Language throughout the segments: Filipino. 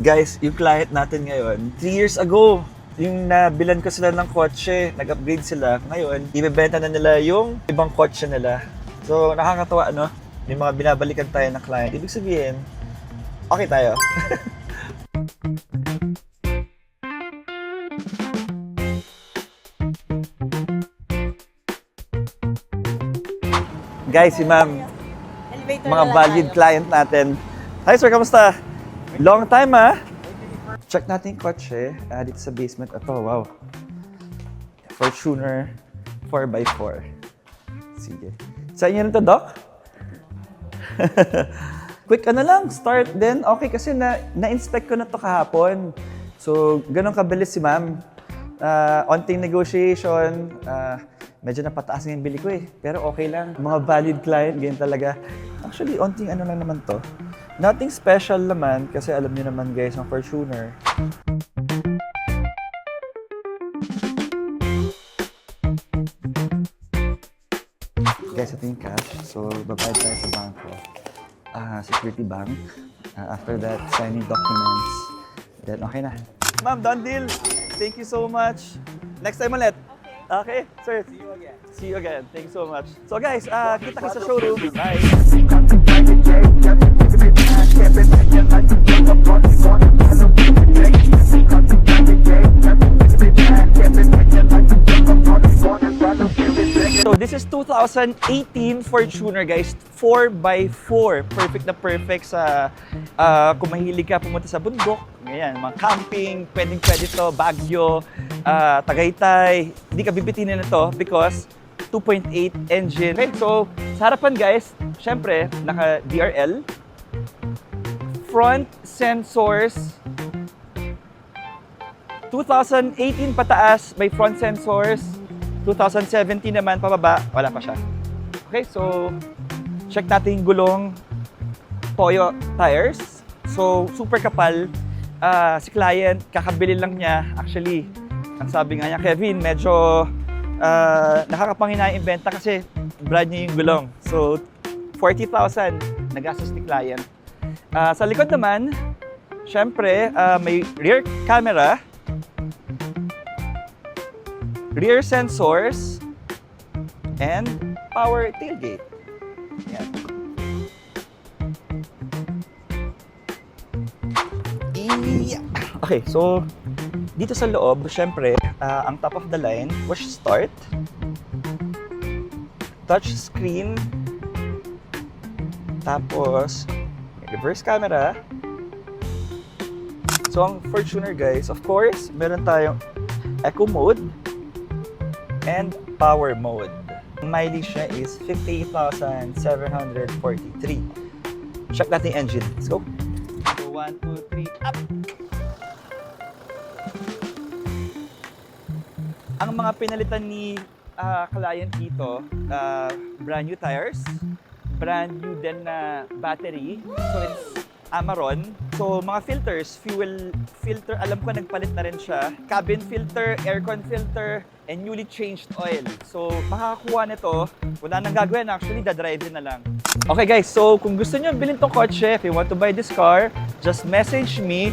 Guys, yung client natin ngayon, 3 years ago, yung nabilan ko sila ng kotse, nag-upgrade sila. Ngayon, ibebenta na nila yung ibang kotse nila. So, nakakatawa, ano? May mga binabalikan tayo ng client. Ibig sabihin, okay tayo. Guys, si ma'am, mga valued client natin. Hi sir, kamusta? Long time Check natin yung kotse dito sa basement. Ito, wow. Fortuner 4x4. Sige. Sa inyo na to, Doc? Quick lang, start din. Okay, kasi na-inspect ko na to kahapon. So, ganun kabilis si ma'am. Onting negotiation. Medyo napataas nga yung bili ko eh. Pero okay lang. Mga valid client, ganyan talaga. Actually, onting lang naman to. Nothing special naman kasi alam niyo naman guys, ang Fortuner. Guys, ito yung cash. So, babayad tayo sa bangko. Security bank. After that, signing documents. Then, okay na. Ma'am, done deal. Thank you so much. Next time ulit. Okay, sir. See you again. See you again. Thank you so much. So guys, kita ka sa showroom. Bye. So this is 2018 Fortuner guys, 4x4. Perfect na perfect sa kung mahilig ka pumunta sa bundok. Ngayon, mga camping, pwede to, Baguio, Tagaytay. Hindi ka bibitinin na to because 2.8 engine. Okay, so sa harapan guys, syempre, naka DRL. Front sensors. 2018 pataas, may front sensors. 2017 naman pababa, wala pa siya. Okay, so check natin yung gulong. Toyo tires. So, super kapal. Si client, kakabili lang niya. Actually, ang sabi nga niya, Kevin, medyo nakakapanghinayang ibenta kasi brand new yung gulong. So, 40,000 nagastos ni client. Sa likod naman, syempre, may rear camera, rear sensors, and power tailgate. Yan. Okay, so dito sa loob, syempre, ang top of the line, push start, touch screen, tapos reverse camera. So ang Fortuner guys, of course, meron tayong eco mode and power mode. Ang mileage niya is 58,743. Check natin yung engine. Let's go. So 1, 2, 3, up! Ang mga pinalitan ni client dito, brand new tires, brand new din na battery. So it's Amaron. So mga filters, fuel filter, alam ko nagpalit na rin siya. Cabin filter, aircon filter, and newly changed oil. So makakakuha nito, wala nang gagawin. Actually, dadrive din na lang. Okay guys, so kung gusto nyo bilhin tong kotse, if you want to buy this car, just message me.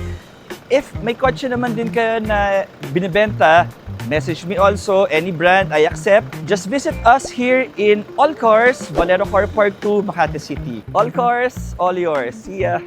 If may kotse naman din kayo na binibenta, message me also. Any brand, I accept. Just visit us here in All Cars, Valero Car Park 2, Makati City. All Cars, all yours. See ya!